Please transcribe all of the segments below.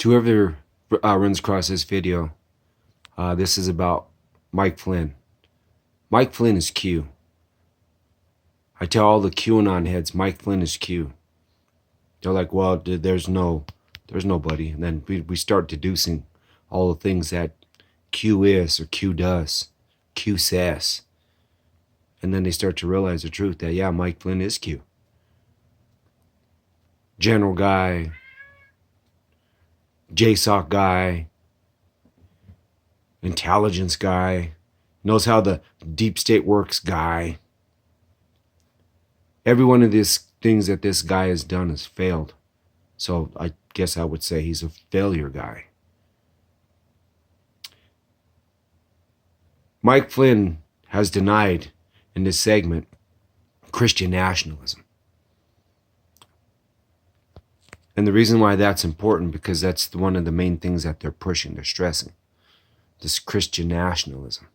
To whoever runs across this video, this is about Mike Flynn. Mike Flynn is Q. I tell all the QAnon heads, Mike Flynn is Q. They're like, well, there's nobody. And then we start deducing all the things that Q is or Q does, Q says. And then they start to realize the truth that, yeah, Mike Flynn is Q. General guy, JSOC guy, intelligence guy, knows how the deep state works guy. Every one of these things that this guy has done has failed. So I guess I would say he's a failure guy. Mike Flynn has denied in this segment Christian nationalism. And the reason why that's important, because that's one of the main things that they're pushing, they're stressing, this Christian nationalism.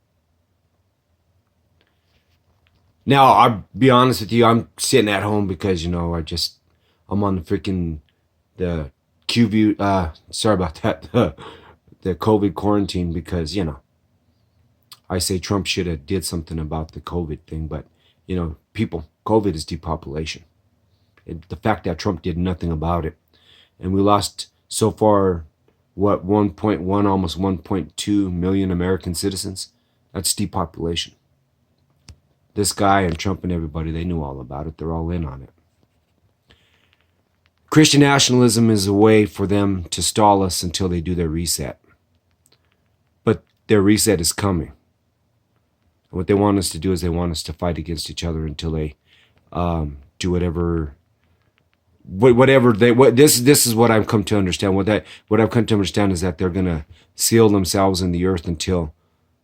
Now, I'll be honest with you, I'm sitting at home because, I'm on the QView, sorry about that, the COVID quarantine because, I say Trump should have did something about the COVID thing, but, COVID is depopulation. The fact that Trump did nothing about it, and we lost so far, 1.1, almost 1.2 million American citizens, that's depopulation. This guy and Trump and everybody, they knew all about it. They're all in on it. Christian nationalism is a way for them to stall us until they do their reset. But their reset is coming. And what they want us to do is they want us to fight against each other until they do this is what I've come to understand. What I've come to understand is that they're gonna seal themselves in the earth until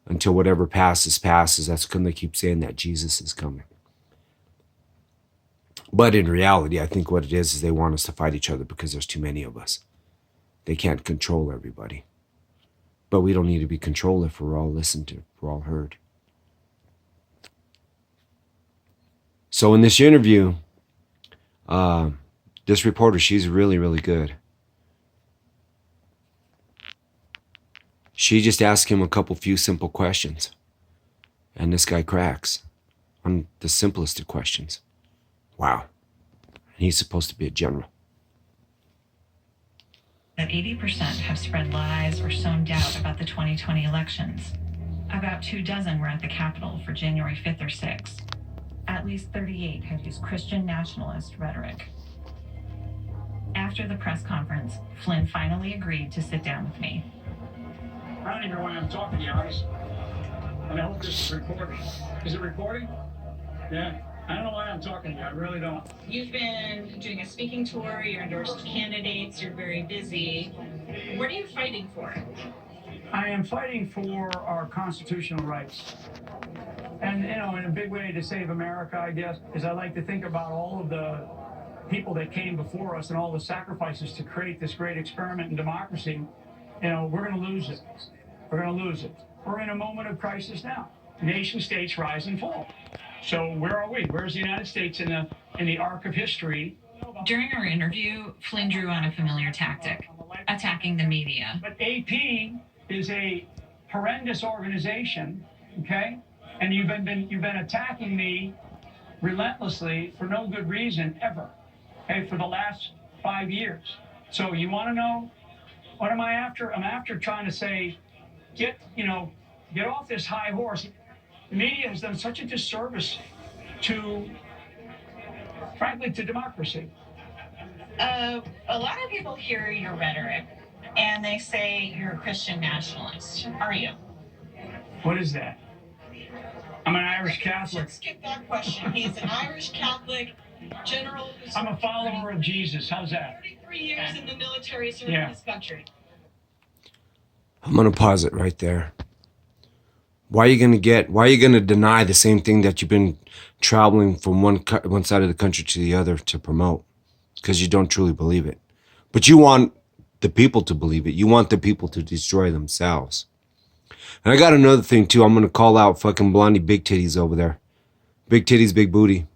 whatever passes. That's when they keep saying that Jesus is coming. But in reality, I think what it is they want us to fight each other because there's too many of us. They can't control everybody. But we don't need to be controlled if we're all listened to, if we're all heard. So in this interview, this reporter, she's really, really good. She just asked him a few simple questions. And this guy cracks on the simplest of questions. Wow. He's supposed to be a general. That 80% have spread lies or sown doubt about the 2020 elections. About 24 were at the Capitol for January 5th or 6th. At least 38 have used Christian nationalist rhetoric. After the press conference, Flynn finally agreed to sit down with me. I don't even know why I'm talking to you, honest. And I hope this is recording. Is it recording? Yeah. I don't know why I'm talking to you. I really don't. You've been doing a speaking tour, you're endorsed candidates, you're very busy. What are you fighting for? I am fighting for our constitutional rights. And, in a big way to save America, I guess, is I like to think about all of the people that came before us and all the sacrifices to create this great experiment in democracy. We're going to lose it. We're going to lose it. We're in a moment of crisis now. Nation states rise and fall. So where are we? Where's the United States in the arc of history? During our interview, Flynn drew on a familiar tactic, attacking the media. But AP is a horrendous organization, okay? And you've been attacking me relentlessly for no good reason ever, okay, for the last 5 years. So you want to know what am I after? I'm after trying to say, get off this high horse. The media has done such a disservice frankly, to democracy. A lot of people hear your rhetoric and they say you're a Christian nationalist. Are you? What is that? I'm an Irish Catholic. Skip that question. He's an Irish Catholic general. I'm a follower of Jesus. How's that? 33 years in the military serving this country. I'm going to pause it right there. Why are you going to deny the same thing that you've been traveling from one side of the country to the other to promote? Because you don't truly believe it. But you want the people to believe it. You want the people to destroy themselves. And I got another thing too. I'm going to call out fucking Blondie Big Titties over there. Big Titties, Big Booty.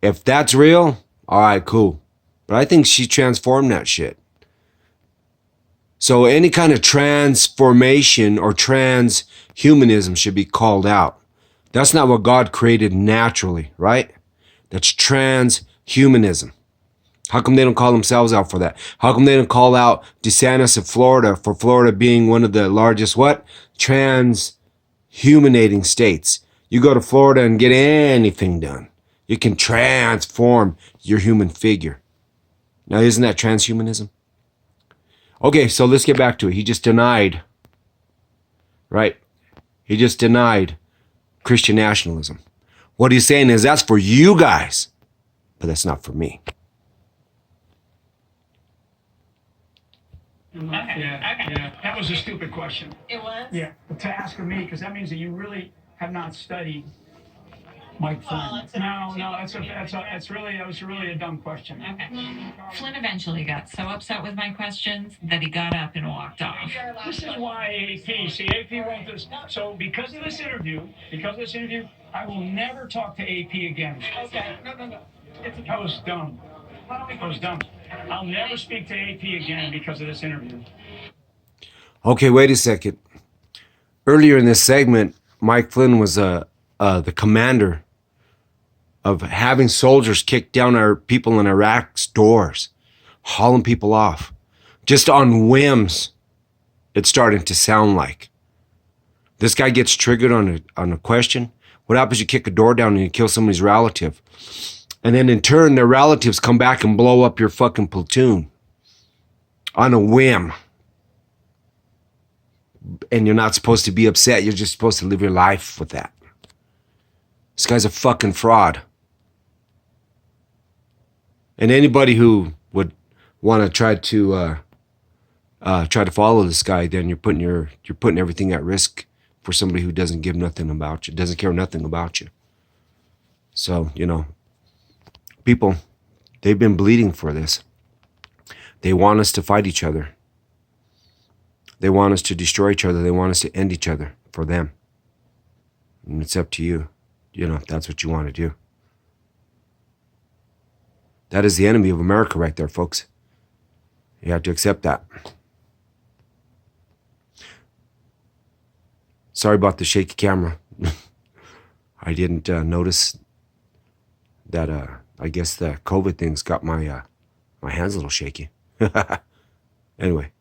If that's real, all right, cool. But I think she transformed that shit. So any kind of transformation or transhumanism should be called out. That's not what God created naturally, right? That's transhumanism. How come they don't call themselves out for that? How come they don't call out DeSantis of Florida for Florida being one of the largest what? Transhumanating states. You go to Florida and get anything done. You can transform your human figure. Now, isn't that transhumanism? Okay, so let's get back to it. He just denied, right? He just denied Christian nationalism. What he's saying is that's for you guys, but that's not for me. Yeah. That was a stupid question. It was? Yeah, to ask of me, because that means that you really have not studied Mike Flynn. That was really a dumb question. Okay. Flynn eventually got so upset with my questions that he got up and walked off. This is why AP won't this. So because of this interview, I will never talk to AP again. Okay. No. That was dumb. I'll never speak to AP again because of this interview. Okay, wait a second. Earlier in this segment, Mike Flynn was the commander of having soldiers kick down our people in Iraq's doors, hauling people off, just on whims. It's starting to sound like this guy gets triggered on a question. What happens? You kick a door down and you kill somebody's relative, and then in turn, their relatives come back and blow up your fucking platoon on a whim. And you're not supposed to be upset. You're just supposed to live your life with that. This guy's a fucking fraud. And anybody who would want to try to follow this guy, then you're putting everything at risk for somebody who doesn't give nothing about you, doesn't care nothing about you. So, people, they've been bleeding for this. They want us to fight each other. They want us to destroy each other. They want us to end each other for them. And it's up to you, if that's what you want to do. That is the enemy of America right there, folks. You have to accept that. Sorry about the shaky camera. I didn't notice that, I guess the COVID thing's got my hands a little shaky. Anyway.